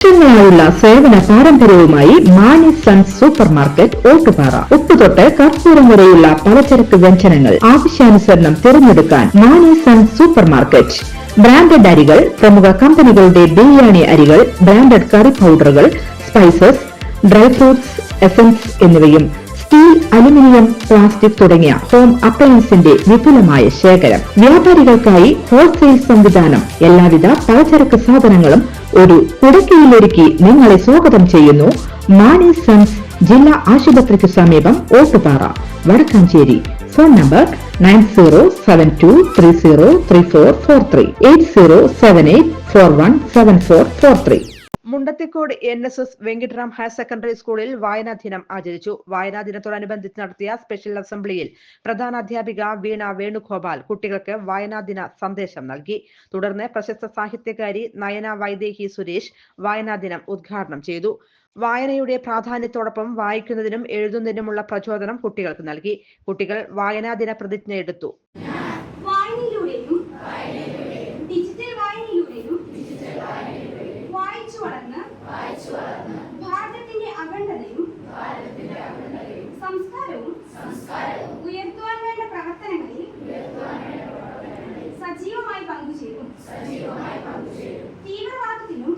വർഷങ്ങളായുള്ള സേവന പാരമ്പര്യവുമായി Mani sons super market Ottupara. ഉപ്പുതൊട്ട് കർപ്പൂരം വരെയുള്ള പലചരക്ക് വ്യഞ്ജനങ്ങൾ ആവശ്യാനുസരണം തിരഞ്ഞെടുക്കാൻ Mani sons super market. Branded അരികൾ, പ്രമുഖ കമ്പനികളുടെ ബിരിയാണി അരികൾ, ബ്രാൻഡഡ് കറി പൗഡറുകൾ, സ്പൈസസ്, ഡ്രൈ ഫ്രൂട്ട്സ്, എസൻസ് എന്നിവയും സ്റ്റീൽ, അലുമിനിയം, പ്ലാസ്റ്റിക് തുടങ്ങിയ ഹോം അപ്ലയൻസിന്റെ വിപുലമായ ശേഖരം. വ്യാപാരികൾക്കായി ഹോൾസെയിൽ സംവിധാനം. എല്ലാവിധ പലചരക്ക് സാധനങ്ങളും ഒരു കുടക്കീഴിലൊരുക്കി നിങ്ങളെ സ്വാഗതം ചെയ്യുന്നു. മാണി സൺസ് ജില്ലാ ആശുപത്രിക്ക് സമീപം Ottupara, Vadakkanchery. Phone number 9072303443 8078417443. Mundathikode NSS Venkittaram higher secondary സ്കൂളിൽ വായനാ ദിനം ആചരിച്ചു. വായനാ ദിനത്തോടനുബന്ധിച്ച് നടത്തിയ സ്പെഷ്യൽ അസംബ്ലിയിൽ പ്രധാന അധ്യാപിക വീണ വേണുഗോപാൽ കുട്ടികൾക്ക് വായനാ ദിന സന്ദേശം നൽകി. തുടർന്ന് പ്രശസ്ത സാഹിത്യകാരി നയന വൈദേഹി സുരേഷ് വായനാ ദിനം ഉദ്ഘാടനം ചെയ്തു. വായനയുടെ പ്രാധാന്യത്തോടൊപ്പം വായിക്കുന്നതിനും എഴുതുന്നതിനുമുള്ള പ്രചോദനം കുട്ടികൾക്ക് നൽകി. കുട്ടികൾ വായനാ ദിന പ്രതിജ്ഞ എടുത്തു. ഭാരതത്തിന്റെ അഖണ്ഡതയും സംസ്കാരവും ഉയർത്തുവാൻ വേണ്ട പ്രവർത്തനങ്ങളിൽ സജീവമായി പങ്കുചേരും. തീവ്രവാദത്തിനും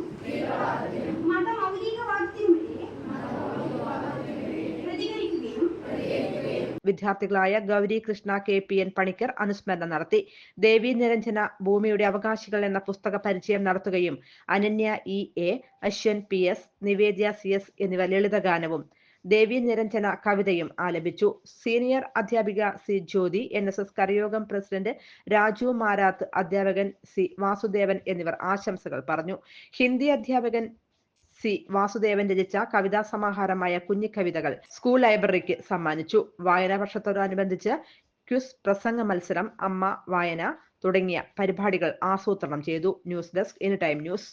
മതമൗലികവാദത്തിനുമെതിരെ പ്രതികരിക്കുകയും വിദ്യാർത്ഥികളായ ഗൗരി കൃഷ്ണ KPN പണിക്കർ അനുസ്മരണം നടത്തി. ദേവി നിരഞ്ജന ഭൂമിയുടെ അവകാശികൾ എന്ന പുസ്തക പരിചയം നടത്തുകയും അനന്യ EA, അശ്വൻ PS, നിവേദ്യ CS എന്നിവ ലളിതഗാനവും ദേവി നിരഞ്ജന കവിതയും ആലപിച്ചു. സീനിയർ അധ്യാപിക C ജ്യോതി, NSS കരയോഗം പ്രസിഡന്റ് രാജു മാരാത്ത്, അധ്യാപകൻ C വാസുദേവൻ എന്നിവർ ആശംസകൾ പറഞ്ഞു. ഹിന്ദി അധ്യാപകൻ C വാസുദേവൻ രചിച്ച കവിതാ സമാഹാരമായ കുഞ്ഞിക്കവിതകൾ സ്കൂൾ ലൈബ്രറിക്ക് സമ്മാനിച്ചു. വായനാ വർഷത്തോടനുബന്ധിച്ച് ക്വിസ്, പ്രസംഗ മത്സരം, അമ്മ വായന തുടങ്ങിയ പരിപാടികൾ ആസൂത്രണം ചെയ്തു. News desk any time news.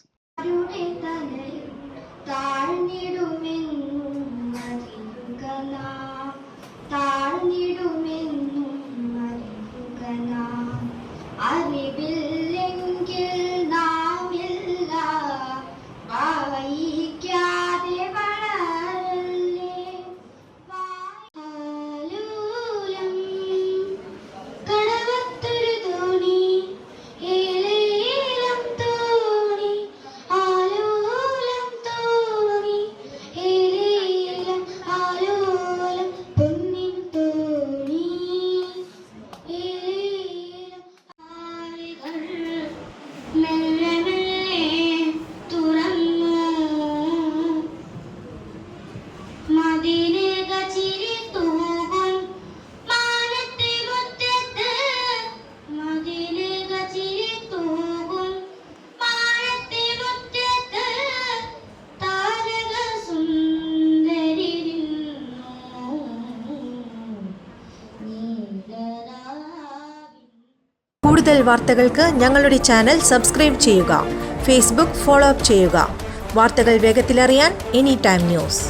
കൂടുതൽ വാർത്തകൾക്ക് ഞങ്ങളുടെ ചാനൽ സബ്സ്ക്രൈബ് ചെയ്യുക. ഫേസ്ബുക്ക് ഫോളോ അപ്പ് ചെയ്യുക. വാർത്തകൾ വേഗത്തിലറിയാൻ എനി ടൈം ന്യൂസ്.